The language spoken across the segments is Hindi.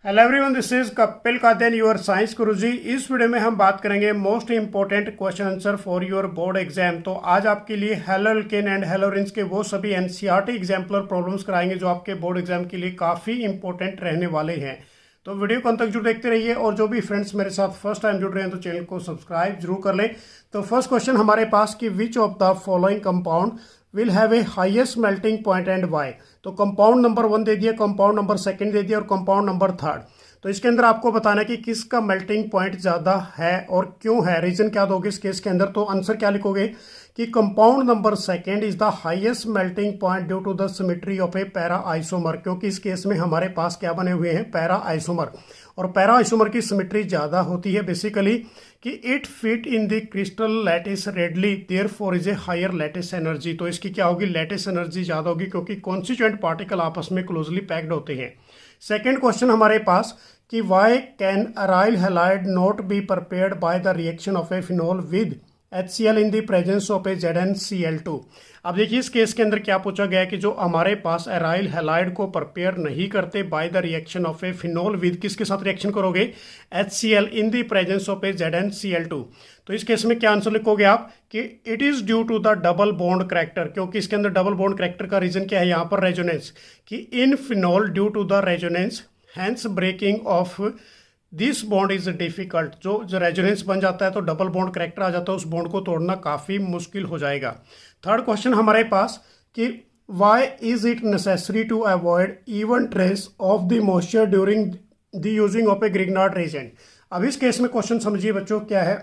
Hello everyone, this is Kapil Kadiyan your science guruji. इस वीडियो में हम बात करेंगे most important question answer for your board exam. तो आज आपके लिए हेलोल्केन एंड हेलोरिन्स के वो सभी एनसीईआरटी एग्जाम्पलर प्रॉब्लम्स कराएंगे जो आपके बोर्ड एग्जाम के लिए काफ़ी इंपॉर्टेंट रहने वाले हैं। तो वीडियो को अंत तक जरूर देखते रहिए और जो भी फ्रेंड्स मेरे साथ फर्स्ट टाइम जुड़ रहे हैं तो चैनल को सब्सक्राइब जरूर कर लें। तो फर्स्ट क्वेश्चन हमारे पास कि which of the following compound will have a highest melting point and Y. तो कंपाउंड नंबर 1 दे दिया, कंपाउंड नंबर 2 दे दिया और कंपाउंड नंबर 3। तो इसके अंदर आपको बताना है कि किसका मेल्टिंग पॉइंट ज़्यादा है और क्यों है, रीजन क्या दोगे इस केस के अंदर। तो आंसर क्या लिखोगे कि compound number 2 is the highest melting point due to the symmetry of a para isomer, क्योंकि इस केस में हमारे पास क्या बने हुए हैं, पैरा आइसोमर। और पैरा आइसोमर की सिमेट्री ज़्यादा होती है बेसिकली कि it fit in the crystal lattice readily, therefore is a higher lattice energy. तो इसकी क्या होगी, लैटिस एनर्जी ज़्यादा होगी क्योंकि कॉन्स्टिट्यूएंट पार्टिकल आपस में क्लोजली पैक्ड होते हैं। सेकेंड क्वेश्चन हमारे पास कि why can aryl halide not be prepared by the reaction of a phenol with HCl in the presence of a ZnCl2। अब देखिए इस केस के अंदर क्या पूछा गया है कि जो हमारे पास अराइल हैलाइड को प्रिपेयर नहीं करते bye the reaction of a phenol with, किसके साथ रिएक्शन करोगे, HCl in the presence of a ZnCl2। तो इस केस में क्या आंसर लिखोगे आप कि it is due to the double bond character, क्योंकि इसके अंदर डबल बॉन्ड करैक्टर का रीजन क्या है यहाँ पर, रेजोनेंस, कि in phenol due to the resonance hence breaking of this bond is difficult. जो रेजोनेंस बन जाता है तो डबल बॉन्ड करैक्टर आ जाता है, उस बॉन्ड को तोड़ना काफ़ी मुश्किल हो जाएगा। थर्ड क्वेश्चन हमारे पास कि why is it necessary to avoid even trace of the moisture during the using of a Grignard reagent. अब इस केस में क्वेश्चन समझिए बच्चों क्या है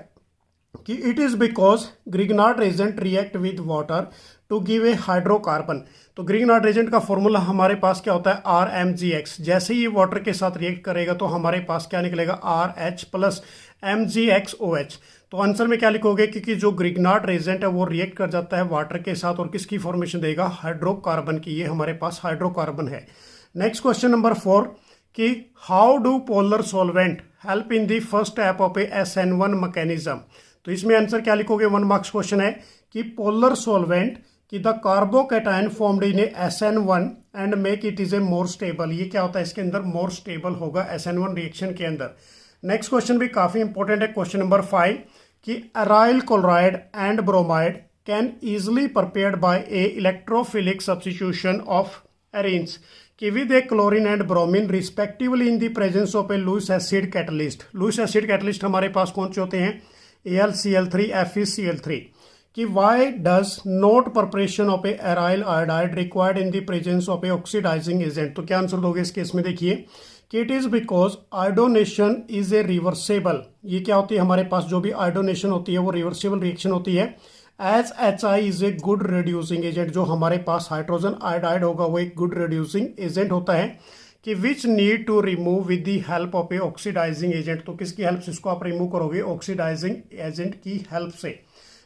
कि it is because Grignard reagent react with water to give a hydrocarbon. तो ग्रिग्नार्ड रेजेंट का फॉर्मूला हमारे पास क्या होता है, RMgX। जैसे ही वाटर के साथ रिएक्ट करेगा तो हमारे पास क्या निकलेगा, RH प्लस MgXOH। तो आंसर में क्या लिखोगे, क्योंकि जो ग्रिग्नार्ड रेजेंट है वो रिएक्ट कर जाता है वाटर के साथ और किसकी फॉर्मेशन देगा, हाइड्रोकार्बन की। ये हमारे पास हाइड्रोकार्बन है। नेक्स्ट क्वेश्चन नंबर 4 कि how do polar solvent help in the first step of A SN1 mechanism. तो इसमें आंसर क्या लिखोगे, 1 मार्क्स क्वेश्चन है कि पोलर सॉल्वेंट कि the carbocation formed in SN1 and make it is a more stable. ये क्या होता है, इसके अंदर मोर स्टेबल होगा SN1 रिएक्शन के अंदर। नेक्स्ट क्वेश्चन भी काफी इंपॉर्टेंट है, क्वेश्चन नंबर 5 कि aryl chloride and bromide can easily prepared by a electrophilic substitution of arenes कि with a chlorine and bromine respectively in the presence of a Lewis acid catalyst. Lewis acid catalyst हमारे पास कौन से होते हैं, AlCl3 FeCl3। कि why does not preparation of a aryl iodide required in the presence of a oxidizing agent. तो क्या आंसर दोगे इस केस में, देखिए कि it is because iodination is a reversible. ये क्या होती है, हमारे पास जो भी आयोडोनेशन होती है वो रिवर्सेबल रिएक्शन होती है। As HI is a good reducing agent, जो हमारे पास हाइड्रोजन आयोडाइड होगा वो एक गुड रिड्यूसिंग एजेंट होता है कि which need to remove with the help of a oxidizing agent. तो किसकी हेल्प से इसको आप रिमूव करोगे, ऑक्सीडाइजिंग एजेंट की हेल्प से।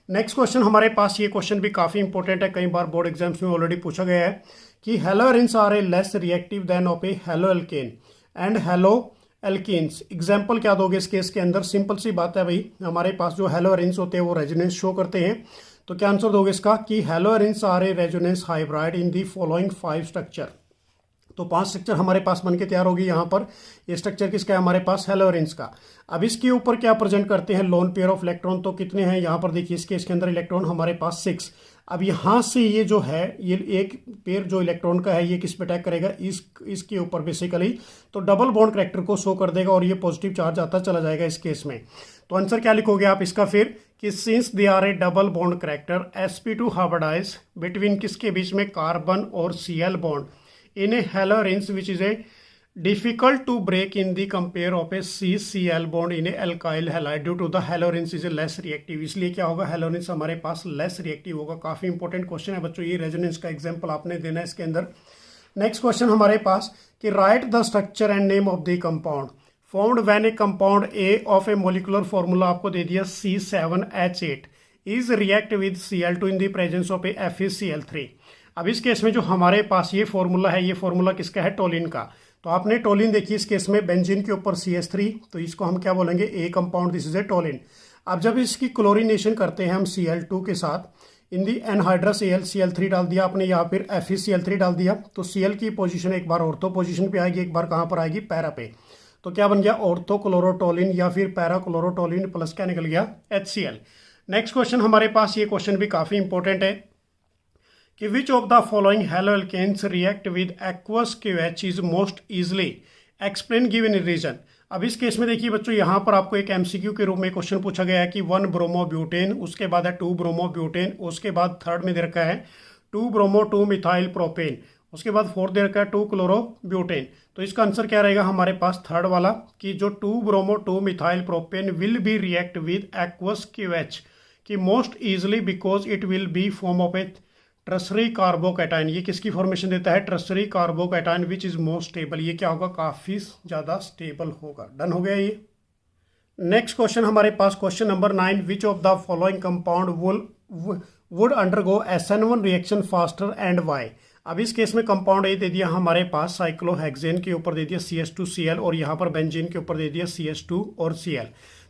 नेक्स्ट क्वेश्चन हमारे पास, ये क्वेश्चन भी काफी इंपॉर्टेंट है, कई बार बोर्ड एग्जाम्स में ऑलरेडी पूछा गया है कि haloarenes are a less reactive than of a haloalkane and haloalkenes. Example क्या दोगे इस केस के अंदर, सिंपल सी बात है भाई, हमारे पास जो हेलोरिन्स होते हैं वो रेजोनेंस शो करते हैं। तो क्या आंसर दोगे इसका कि haloarenes are a resonance hybrid in the following 5 structure. तो 5 स्ट्रक्चर हमारे पास बन के तैयार होगी। यहाँ पर ये स्ट्रक्चर किसका है, हमारे पास हेलोरिन्स का। अब इसके ऊपर क्या प्रेजेंट करते हैं, लोन पेयर ऑफ इलेक्ट्रॉन। तो कितने हैं यहाँ पर देखिए, इसके अंदर इलेक्ट्रॉन हमारे पास 6। अब यहाँ से ये जो है, ये एक पेयर जो इलेक्ट्रॉन का है ये किस पे अटैक करेगा, इसके ऊपर बेसिकली। तो डबल बॉन्ड करैक्टर को शो कर देगा और ये पॉजिटिव चार्ज आता चला जाएगा इस केस में। तो आंसर क्या लिखोगे आप इसका फिर कि since they are a double bond character sp2 hybridize between किसके बीच में, कार्बन और Cl bond in a halorins which is a difficult to break in the compare of a CCl bond in a alkyl halide due to the halorins is a less reactive। इसलिए क्या होगा, halorins हमारे पास less reactive होगा। काफी इंपॉर्टेंट क्वेश्चन है बच्चों, ये रेजोनेंस का एग्जांपल आपने देना है इसके अंदर। नेक्स्ट क्वेश्चन हमारे पास कि right the structure and name of the compound formed when A compound A of A molecular formula आपको दे दिया C7H8 is react with Cl2 in the presence of A FeCl3। अब इस केस में जो हमारे पास ये फॉर्मूला है, ये फॉर्मूला किसका है, टोलिन का। तो आपने टोलिन देखिए इस केस में बेंजीन के ऊपर CH3, तो इसको हम क्या बोलेंगे, ए compound, this is A toluene. अब जब इसकी क्लोरीनेशन करते हैं हम Cl2 के साथ इन दी एनहाइड्रस AlCl3 डाल दिया आपने, यहाँ फिर FeCl3 डाल दिया, तो Cl की पोजीशन एक बार ऑर्थो पोजीशन पे आएगी, एक बार कहाँ पर आएगी, पैरा पे। तो क्या बन गया, ऑर्थोक्लोरोटोलिन या फिर पैराक्लोरोटोलिन प्लस क्या निकल गया, HCl। नेक्स्ट क्वेश्चन हमारे पास, ये क्वेश्चन भी काफी इंपॉर्टेंट है कि which of the following haloalkanes react with aqueous KOH is most easily explain given reason. अब इस केस में देखिए बच्चों, यहाँ पर आपको एक MCQ के रूप में क्वेश्चन पूछा गया है कि 1 ब्रोमोब्यूटेन, उसके बाद है 2 ब्रोमोब्यूटेन, उसके बाद थर्ड में दे रखा है 2 ब्रोमो 2 मिथाइल प्रोपेन, उसके बाद फोर्थ दे रखा है 2 क्लोरोब्यूटेन। तो इसका आंसर क्या रहेगा हमारे पास, थर्ड वाला, कि जो 2 bromo 2 methyl propane will be react with aqueous KOH कि most easily because it will be form of A tertiary carbocation. ये किसकी फॉर्मेशन देता है, tertiary carbocation which is most stable. ये क्या होगा, काफी ज्यादा स्टेबल होगा। डन हो गया ये। नेक्स्ट क्वेश्चन हमारे पास, question number 9, which of the following compound would undergo SN1 reaction faster and why. अब इस केस में कंपाउंड ए दे दिया हमारे पास साइक्लोहेक्सेन के ऊपर दे दिया CH2Cl और यहाँ पर बेंजीन के ऊपर दे दिया CH2 और Cl।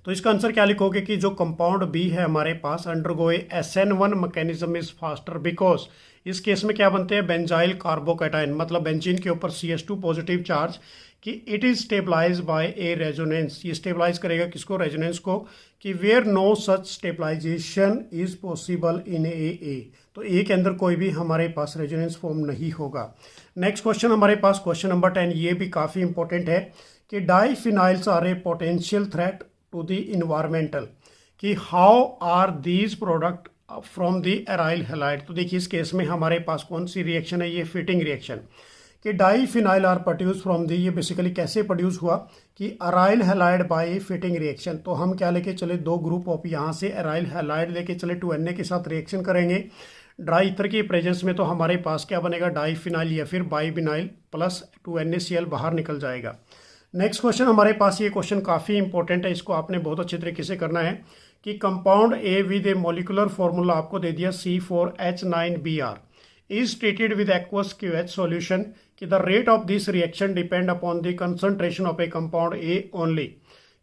तो इसका आंसर क्या लिखोगे कि जो कंपाउंड बी है हमारे पास अंडरगोए SN1 mechanism is faster because इस केस में क्या बनते हैं, बेंजाइल कार्बोकैटायन, मतलब बेंजीन के ऊपर CH2 पॉजिटिव चार्ज, कि it is stabilize by a resonance. ये स्टेबलाइज करेगा किसको, रेजोनेंस को, कि where no such stabilization is possible in a. तो ए के अंदर कोई भी हमारे पास रेजोनेंस फॉर्म नहीं होगा। नेक्स्ट क्वेश्चन हमारे पास, क्वेश्चन नंबर 10, ये भी काफी इंपॉर्टेंट है कि diphenyls are a potential threat to the environmental, कि how are these product from the aryl halide. तो देखिए इस केस में हमारे पास कौन सी रिएक्शन है, ये फिटिंग रिएक्शन, कि diphenyl are produce from the, ये बेसिकली कैसे प्रोड्यूस हुआ कि aryl halide by Fittig reaction. तो हम क्या लेके चले, 2 ग्रुप ऑफ यहाँ से अराइल हैलाइड लेके चले 2Na के साथ रिएक्शन करेंगे ड्राई ईथर के प्रेजेंस में, तो हमारे पास क्या बनेगा, डाइफिनाइल या फिर बाइबिनाइल प्लस 2NaCl बाहर निकल जाएगा। नेक्स्ट क्वेश्चन हमारे पास, ये क्वेश्चन काफ़ी इंपॉर्टेंट है, इसको आपने बहुत अच्छे तरीके से करना है कि compound A with A molecular formula आपको दे दिया C4H9Br is treated with aqueous KOH solution कि the rate of this reaction depend upon the concentration of a compound A only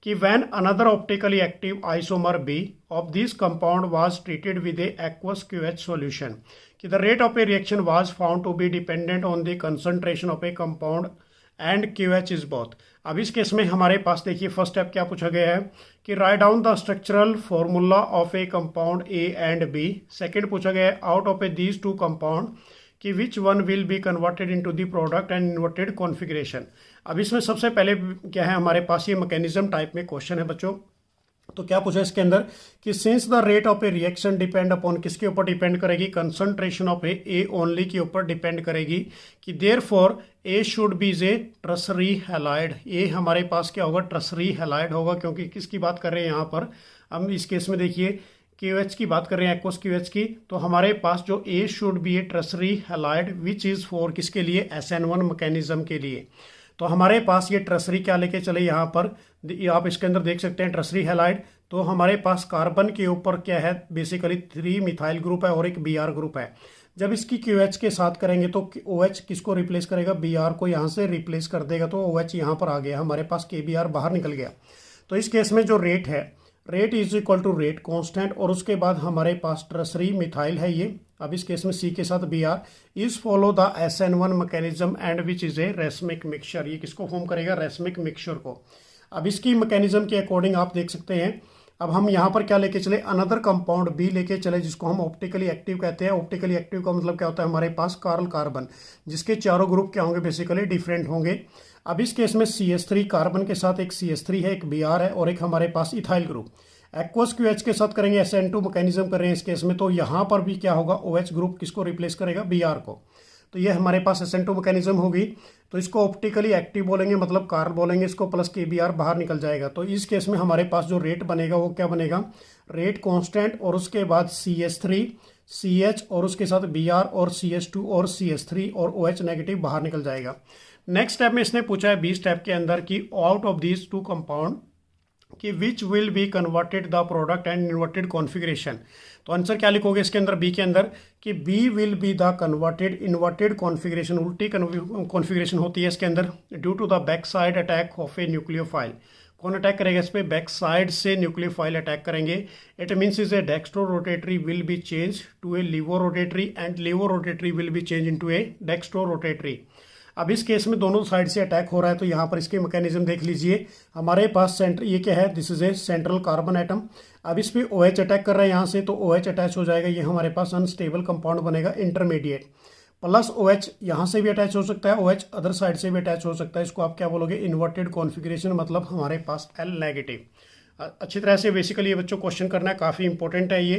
कि when another optically active isomer B of this compound was treated with a aqueous KOH solution कि the rate of a reaction was found to be dependent on the concentration of a compound and KOH is both. अब इस केस में हमारे पास देखिए फर्स्ट स्टेप क्या पूछा गया है कि write down the structural formula of a compound A and B. Second पूछा गया है out of a these 2 compound कि which one will be converted into the product and inverted configuration. अब इसमें सबसे पहले क्या है हमारे पास, ये मैकेनिज्म टाइप में क्वेश्चन है बच्चों। तो क्या पूछा इसके अंदर कि since the rate of A reaction depend upon, किसके ऊपर डिपेंड करेगी, कंसंट्रेशन ऑफ ए ओनली के ऊपर डिपेंड करेगी कि therefore A should be a tertiary halide. A हमारे पास क्या होगा, ट्रसरी हैलाइड होगा, क्योंकि किसकी बात कर रहे हैं यहाँ पर हम इस केस में देखिए KOH की बात कर रहे हैं, एक्वस KOH की। तो हमारे पास जो A should be a tertiary halide which is for किसके लिए, SN1 मैकेनिज्म के लिए। तो हमारे पास ये ट्रसरी क्या लेके चले यहाँ पर, आप इसके अंदर देख सकते हैं ट्रसरी हैलाइड। तो हमारे पास कार्बन के ऊपर क्या है, बेसिकली 3 मिथाइल ग्रुप है और एक Br ग्रुप है। जब इसकी KOH के साथ करेंगे तो OH किसको रिप्लेस करेगा, Br को यहाँ से रिप्लेस कर देगा। तो OH यहाँ पर आ गया, हमारे पास KBr बाहर निकल गया। तो इस केस में जो रेट है, rate is equal to rate constant, और उसके बाद हमारे पास ट्रसरी मिथाइल है ये। अब इस केस में C के साथ Br is follow the SN1 mechanism and which is A racemic mixture. ये किसको फॉर्म करेगा, रेसमिक मिक्सचर को। अब इसकी मैकेनिज्म के अकॉर्डिंग आप देख सकते हैं। अब हम यहाँ पर क्या लेके चले, अनदर कंपाउंड बी लेके चले जिसको हम ऑप्टिकली एक्टिव कहते हैं। ऑप्टिकली एक्टिव का मतलब क्या होता है, हमारे पास कार्ल कार्बन, जिसके चारों ग्रुप क्या होंगे, बेसिकली डिफरेंट होंगे। अब इस केस में CH3 कार्बन के साथ एक CH3 है, एक Br है और एक हमारे पास इथाइल ग्रुप। एक्वस KOH के साथ करेंगे, SN2 मैकेनिज्म कर रहे हैं इस केस में। तो यहाँ पर भी क्या होगा, OH ग्रुप किसको रिप्लेस करेगा, Br को। तो ये हमारे पास SN2 मैकेनिज्म होगी। तो इसको ऑप्टिकली एक्टिव बोलेंगे, मतलब कार्ल बोलेंगे इसको, प्लस KBr बाहर निकल जाएगा। तो इस केस में हमारे पास जो रेट बनेगा वो क्या बनेगा, रेट कांस्टेंट, और उसके बाद CH3 CH और उसके साथ Br और CH2 और CH3 और OH नेगेटिव बाहर निकल जाएगा। नेक्स्ट स्टेप में इसने पूछा है B स्टेप के अंदर कि आउट ऑफ दीज 2 कंपाउंड कि which will be converted the product and inverted configuration. तो आंसर क्या लिखोगे इसके अंदर, बी के अंदर कि B will be the converted inverted configuration. उल्टी कॉन्फ़िगरेशन होती है इसके अंदर due to the back side attack of a nucleophile. कौन अटैक करेगा इस पर, बैक साइड से न्यूक्लियोफाइल अटैक करेंगे। It means is a dextro rotatory will be change to a levo rotatory and लीवो rotatory will be change into a dextro rotatory. अब इस केस में दोनों साइड से अटैक हो रहा है, तो यहाँ पर इसके मैकेनिज्म देख लीजिए। हमारे पास सेंटर ये क्या है, this is A central carbon atom. अब इस पे OH अटैक कर रहा है यहाँ से, तो OH अटैच हो जाएगा, ये हमारे पास अनस्टेबल कंपाउंड बनेगा इंटरमीडिएट। प्लस OH यहाँ से भी अटैच हो सकता है, OH अदर साइड से भी अटैच हो सकता है। इसको आप क्या बोलोगे, इन्वर्टेड कॉन्फिगरेशन, मतलब हमारे पास L नेगेटिव। अच्छी तरह से बेसिकली ये बच्चों क्वेश्चन करना है, काफ़ी इंपॉर्टेंट है ये।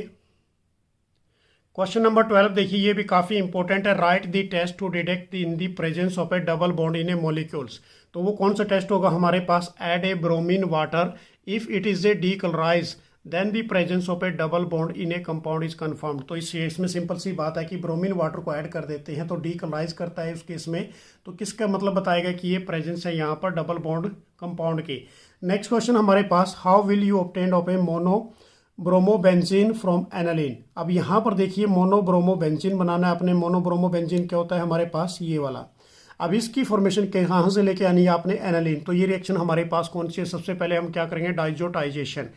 क्वेश्चन नंबर 12 देखिए, ये भी काफ़ी इंपॉर्टेंट है। Write the test to detect in the presence of a double bond in a molecules. तो वो कौन सा टेस्ट होगा हमारे पास, add a bromine water if it is a decolourize then the presence of a double bond in a compound is confirmed. तो इस केस में सिंपल सी बात है कि ब्रोमीन वाटर को ऐड कर देते हैं तो डीकलराइज करता है उस केस में, तो किसका मतलब बताएगा कि ये प्रेजेंस है यहाँ पर डबल बॉन्ड कंपाउंड की। नेक्स्ट क्वेश्चन हमारे पास, how will you obtain of a mono bromobenzene from aniline. अब यहाँ पर देखिए मोनोब्रोमोबेंजीन बनाना है अपने। मोनोब्रोमोबेंजीन क्या होता है हमारे पास, ये वाला। अब इसकी फॉर्मेशन कहाँ से लेके आनी है आपने, एनालिन। तो ये रिएक्शन हमारे पास कौन सी है, सबसे पहले हम क्या करेंगे, डाइजोटाइजेशन।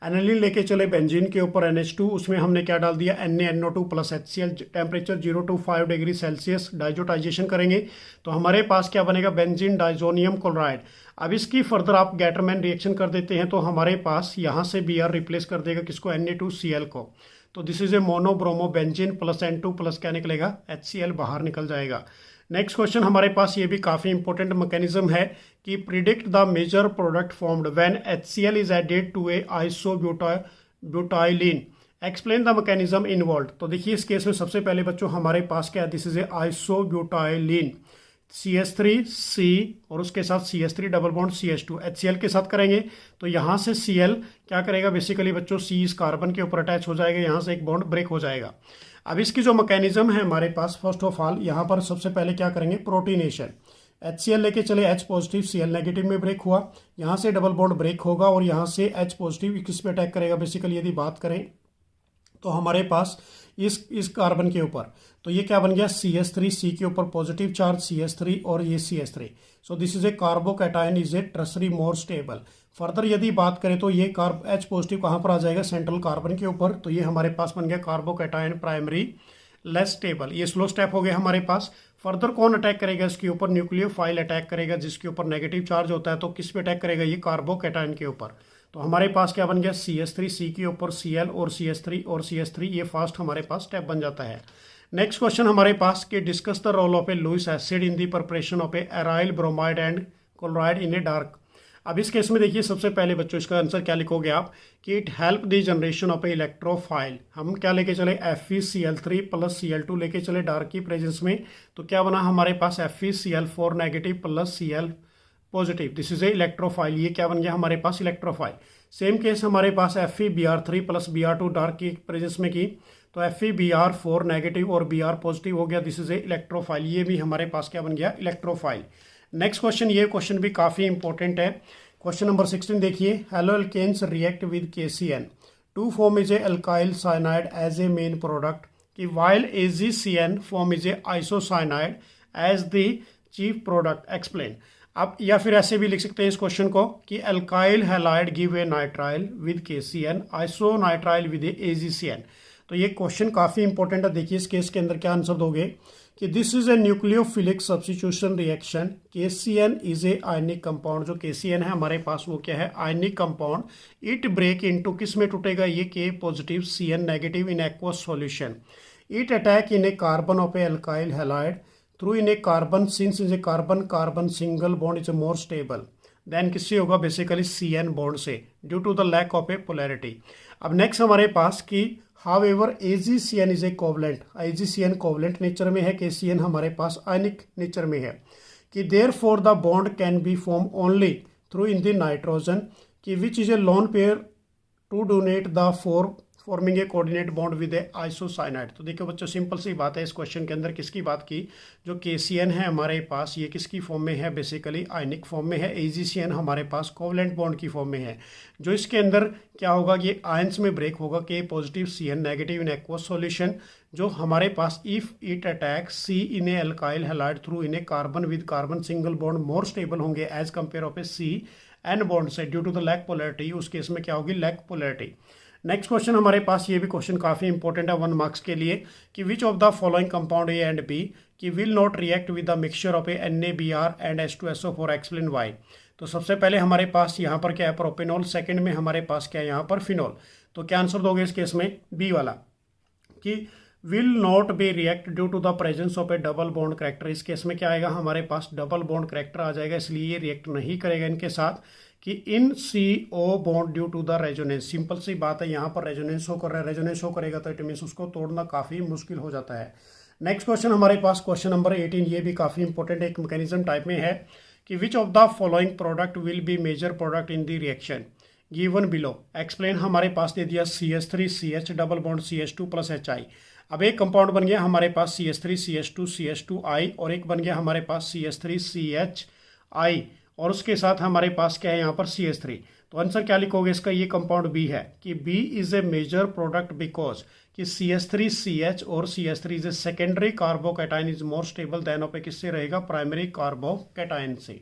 एनालिन लेके चले बेंजीन के ऊपर NH2, उसमें हमने क्या डाल दिया, NaNO2 plus HCl, temperature 0 to 5 degree Celsius, diazotization करेंगे तो हमारे पास क्या बनेगा, बेंजीन डाइजोनियम क्लोराइड। अब इसकी फर्दर आप गैटरमैन रिएक्शन कर देते हैं तो हमारे पास यहाँ से Br रिप्लेस कर देगा किसको, Na2Cl को। तो this is a monobromobenzene plus N2 plus क्या निकलेगा, HCl बाहर निकल जाएगा। नेक्स्ट क्वेश्चन हमारे पास ये भी काफ़ी इंपॉर्टेंट मैकेनिज्म है कि predict the major product formed when HCl is added to a isobutylene, explain the mechanism involve. तो देखिए इस केस में सबसे पहले बच्चों हमारे पास क्या है, दिस इज ए आइसोब्यूटाइलिन, CH3C और उसके साथ CH3 double bond CH2, HCl के साथ करेंगे तो यहाँ से Cl क्या करेगा, बेसिकली बच्चों C इस कार्बन के ऊपर अटैच हो जाएगा, यहाँ से एक बॉन्ड ब्रेक हो जाएगा। अब इसकी जो मैकेनिज्म है हमारे पास, फर्स्ट ऑफ ऑल यहाँ पर सबसे पहले क्या करेंगे, प्रोटीनेशन। HCl लेके चले, H पॉजिटिव Cl नेगेटिव में ब्रेक हुआ, यहाँ से डबल बॉन्ड ब्रेक होगा और यहाँ से H पॉजिटिव किस पे अटैक करेगा, बेसिकली यदि बात करें तो हमारे पास इस कार्बन के ऊपर, तो ये क्या बन गया, CH3C के ऊपर पॉजिटिव चार्ज CH3 और ये CH3। So this is A carbocation is a tertiary more stable. Further यदि बात करें तो ये H पॉजिटिव कहाँ पर आ जाएगा, सेंट्रल कार्बन के ऊपर, तो ये हमारे पास बन गया कार्बोकैटायन प्राइमरी लेस स्टेबल। ये स्लो स्टेप हो गया हमारे पास। फर्दर कौन अटैक करेगा इसके ऊपर, न्यूक्लियोफाइल अटैक करेगा, जिसके ऊपर नेगेटिव चार्ज होता है, तो किस पे अटैक करेगा, ये कार्बोकैटायन के ऊपर। तो हमारे पास क्या बन गया, CH3C के ऊपर Cl और CH3 और CH3, ये फास्ट हमारे पास स्टेप बन जाता है। नेक्स्ट क्वेश्चन हमारे पास कि discuss the role of a Lewis acid in the preparation of a aryl bromide and chloride in a dark. अब इस केस में देखिए सबसे पहले बच्चों इसका आंसर क्या लिखोगे आप कि it help the generation of A electrophile. हम क्या लेके चले, FeCl3 प्लस Cl2 लेके चले डार्क की प्रेजेंस में, तो क्या बना हमारे पास FeCl4 negative plus Cl positive, this is A electrophile. ये क्या बन गया हमारे पास, इलेक्ट्रोफाइल। सेम केस हमारे पास FeBr3 प्लस Br2 डार्क की प्रेजेंस में की, तो FeBr4 नेगेटिव और Br पॉजिटिव हो गया, दिस इज ए इलेक्ट्रोफाइल। ये भी हमारे पास क्या बन गया, इलेक्ट्रोफाइल। नेक्स्ट क्वेश्चन, ये क्वेश्चन भी काफ़ी इंपॉर्टेंट है। क्वेश्चन नंबर 16 देखिए, haloalkanes react with KCN to form is a alkyl cyanide as a main product, कि while AgCN form is a isocyanide as the chief product, explain. अब या फिर ऐसे भी लिख सकते हैं इस क्वेश्चन को कि alkyl halide give a nitrile with KCN, isonitrile with AgCN। तो ये क्वेश्चन काफ़ी इंपॉर्टेंट है। देखिए इस केस के अंदर क्या आंसर दोगे कि this is a nucleophilic substitution reaction, KCN is a ionic compound. जो KCN है हमारे पास वो क्या है, ionic compound. It break into, किस में टूटेगा, ये K positive CN negative in aqueous solution. It attack in a carbon of a alkyl halide through in a carbon, since is a carbon carbon single bond is a more stable than किससे होगा, बेसिकली CN बॉन्ड से, due to the lack of a polarity. अब नेक्स्ट हमारे पास कि however AgCN is a covalent, AgCN covalent nature में है, KCN हमारे पास आयनिक नेचर में है, कि therefore the bond can be form only through in the nitrogen, कि which is a lone pair to donate the forming a coordinate bond with a isocyanide. तो देखो बच्चों सिंपल सी बात है, इस क्वेश्चन के अंदर किसकी बात की, जो KCN है हमारे पास ये किसकी फॉर्म में है, बेसिकली आयनिक फॉर्म में है। AgCN हमारे पास कोवलेंट बॉन्ड की फॉर्म में है। जो इसके अंदर क्या होगा, ये आयंस में ब्रेक होगा, K positive CN negative in aqueous solution. जो हमारे पास if it attack C in a alkyl halide through in a carbon with carbon single bond more stable होंगे as compare of a CN bond से, due to the lack polarity. उस केस में क्या होगी, लैक पोलैरिटी। नेक्स्ट क्वेश्चन हमारे पास, ये भी क्वेश्चन काफ़ी इंपॉर्टेंट है 1 मार्क्स के लिए, कि which of the following compound A and B कि will not react with the mixture of a NaBr and H2SO4, explain why. तो सबसे पहले हमारे पास यहाँ पर क्या है, प्रोपेनॉल। सेकंड में हमारे पास क्या है यहाँ पर, फिनॉल। तो क्या आंसर दोगे इस केस में, बी वाला, कि will not be react due to the presence of a double bond character. इस केस में क्या आएगा, हमारे पास डबल बॉन्ड करेक्टर आ जाएगा, इसलिए ये रिएक्ट नहीं करेगा इनके साथ, कि in CO bond due to the resonance. Simple सी बात है, यहाँ पर रेजोनेंस शो कर रहा है, रेजोनेंस शो करेगा तो इट मीन्स उसको तोड़ना काफ़ी मुश्किल हो जाता है। नेक्स्ट क्वेश्चन हमारे पास, क्वेश्चन नंबर 18, ये भी काफ़ी इंपॉर्टेंट एक मैकेनिज्म टाइप में है, कि which of the following product will be major product in the reaction given below, explain. हमारे पास दे दिया CH3CH double bond CH2 plus HI। अब एक कंपाउंड बन गया हमारे पास CH3CH2 CH2I, और एक बन गया हमारे पास CH3CHI, और उसके साथ हमारे पास क्या है यहाँ पर CH3। तो आंसर क्या लिखोगे इसका, ये कंपाउंड B है, कि B is a major product because कि CH3CH और CH3 is a secondary carbocation is more stable than of a, किससे रहेगा, प्राइमरी कार्बोकैटायन से।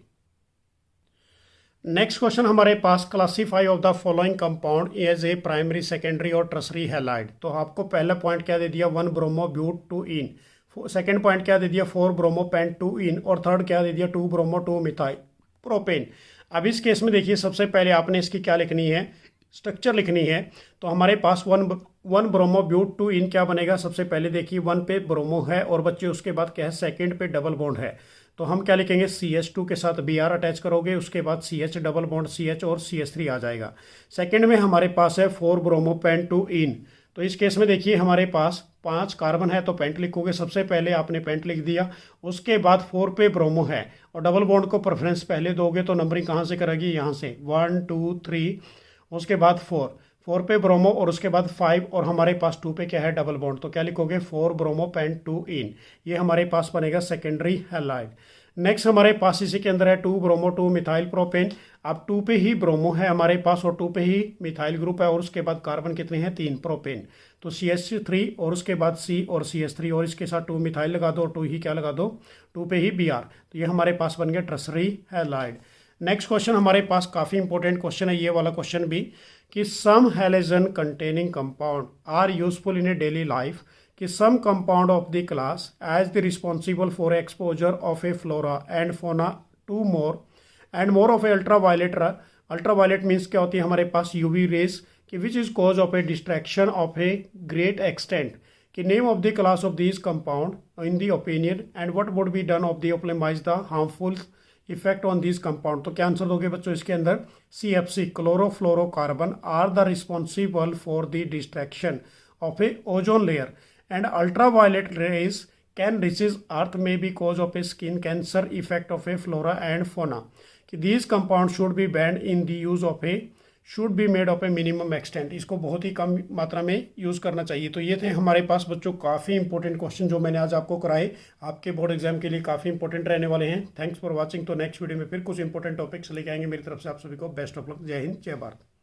नेक्स्ट क्वेश्चन हमारे पास, classify of the following compound as a primary, secondary और टर्सरी हैलाइड। तो आपको पहला पॉइंट क्या दे दिया, 1 bromo but 2 ene, second point क्या दे दिया, 4 ब्रोमो पेंट 2 इन, और थर्ड क्या दे दिया, 2 ब्रोमो 2 मिथाइल प्रोपेन। अब इस केस में देखिए, सबसे पहले आपने इसकी क्या लिखनी है, स्ट्रक्चर लिखनी है। तो हमारे पास 1 ब्रोमो ब्यूट 2 इन क्या बनेगा, सबसे पहले देखिए 1 पे ब्रोमो है और बच्चे उसके बाद क्या है, सेकंड पे डबल बॉन्ड है। तो हम क्या लिखेंगे, CH2 के साथ Br अटैच करोगे, उसके बाद CH डबल बॉन्ड CH और CH3 आ जाएगा। सेकंड में हमारे पास है 4 ब्रोमो पेंट 2 इन। तो इस केस में देखिए हमारे पास 5 कार्बन है, तो पेंट लिखोगे, सबसे पहले आपने पेंट लिख दिया, उसके बाद 4 पे ब्रोमो है, और डबल बॉन्ड को प्रेफरेंस पहले दोगे तो नंबरिंग कहाँ से करेगी, यहाँ से 1 2 3, उसके बाद 4 पे ब्रोमो, और उसके बाद 5, और हमारे पास 2 पे क्या है, डबल बॉन्ड। तो क्या लिखोगे, 4 ब्रोमो पेंट 2 इन, ये हमारे पास बनेगा सेकेंडरी हैलाइड। नेक्स्ट हमारे पास इसी के अंदर है 2 ब्रोमो 2 मिथाइल प्रोपेन। अब 2 पे ही ब्रोमो है हमारे पास, और 2 पे ही मिथाइल ग्रुप है, और उसके बाद कार्बन कितने हैं, 3 प्रोपेन। तो CH3 और उसके बाद C और CH3, और इसके साथ 2 मिथाइल लगा दो, और 2 ही क्या लगा दो, 2 पे ही Br। तो ये हमारे पास बन गया टर्सरी हैलाइड। नेक्स्ट क्वेश्चन हमारे पास काफ़ी इंपॉर्टेंट क्वेश्चन है ये वाला क्वेश्चन भी, कि some halogen containing compound are useful in a daily life, कि some compound of the class as the responsible for exposure of a flora and fauna to more of a ultraviolet. Ultraviolet means क्या होती है हमारे पास, UV रेज, कि which is cause of a distraction of a great extent, कि name of the class of this compound in the opinion and what would be done of the optimize the harmful effect on this compound. तो क्या आंसर दोगे बच्चों इसके अंदर, CFC chlorofluorocarbon are the responsible for the distraction of a ozone layer and ultraviolet rays can reach earth may be cause of a skin cancer effect of a flora and fauna, कि these compounds should be banned in the use of a should be made of a minimum extent, इसको बहुत ही कम मात्रा में यूज़ करना चाहिए। तो ये थे हमारे पास बच्चों काफ़ी इंपॉर्टेंट क्वेश्चन जो मैंने आज आपको कराए, आपके बोर्ड एग्जाम के लिए काफ़ी इंपॉर्टेंट रहने वाले हैं। Thanks for watching. तो नेक्स्ट वीडियो में फिर कुछ इंपॉर्टेंट टॉपिक्स लेके आएंगे। मेरी तरफ से आप सभी को बेस्ट ऑफ लक। जय हिंद, जय भारत।